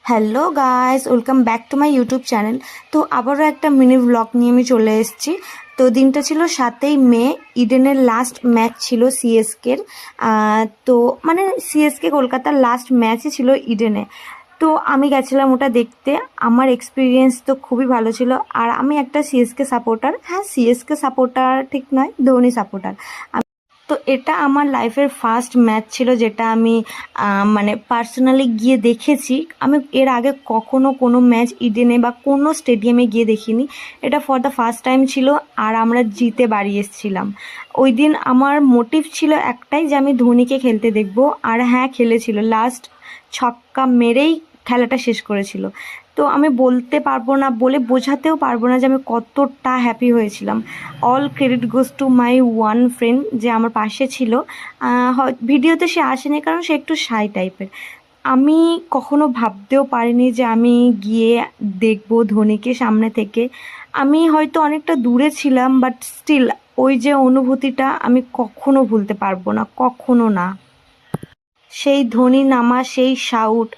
Hello guys, welcome back to my YouTube channel. তো আবারও একটা মিনি ব্লগ নিয়ে আমি চলে এসেছি। তো দিনটা ছিল 7ই মে, ইডেনের লাস্ট ম্যাচ ছিল সিএসকের। তো মানে সিএসকে কলকাতার লাস্ট ম্যাচই ছিল ইডেনে। তো আমি গেছিলাম ওটা দেখতে। আমার এক্সপিরিয়েন্স তো খুবই ভালো ছিল। আর আমি একটা সিএসকে সাপোর্টার, হ্যাঁ সিএসকে সাপোর্টার ঠিক নয়, ধোনি সাপোর্টার। তো এটা আমার লাইফের ফার্স্ট ম্যাচ ছিল, যেটা আমি মানে পার্সোনালি গিয়ে দেখেছি। আমি এর আগে কখনো কোনো ম্যাচ ইডেনে বা কোনো স্টেডিয়ামে গিয়ে দেখিনি। এটা ফর দ্য ফার্স্ট টাইম ছিল। আর আমরা জিতে বাড়ি এসেছিলাম। ওই দিন আমার মোটিভ ছিল একটাই, যে আমি ধোনিকে খেলতে দেখব। আর হ্যাঁ, খেলেছিল, লাস্ট ছক্কা মেরেই খেলাটা শেষ করেছিল। তো আমি বলতে পারবো না, বলে বোঝাতেও পারবো না যে আমি কতটা হ্যাপি হয়েছিলাম। All credit goes to my one friend, যে আমার পাশে ছিল। ভিডিওতে সে আসেনি, কারণ সে একটু শাই টাইপের। আমি কখনো ভাবতেও পারিনি যে আমি গিয়ে দেখবো ধোনিকে সামনে থেকে। আমি হয়তো অনেকটা দূরে ছিলাম, বাট স্টিল ওই যে অনুভূতিটা আমি কখনো ভুলতে পারবো না, কখনো না। সেই ধ্বনি নামা, সেই শাউট,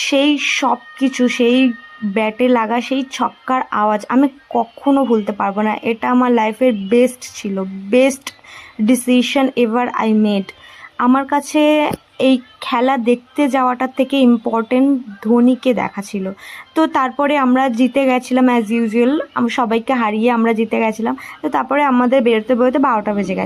সেই সব কিছু, সেই ব্যাটে লাগা সেই ছক্কার আওয়াজ আমি কখনো ভুলতে পারবো না। এটা আমার লাইফের বেস্ট ছিল, best decision ever I made. আমার কাছে এই খেলা দেখতে যাওয়াটার থেকে ইম্পর্টেন্ট ধোনিকে দেখা ছিল। তো তারপরে আমরা জিতে গেছিলাম অ্যাজ ইউজুয়াল, সবাইকে হারিয়ে আমরা জিতে গেছিলাম। তো তারপরে আমাদের বেরোতে বেরোতে 12টা বেজে গেছে।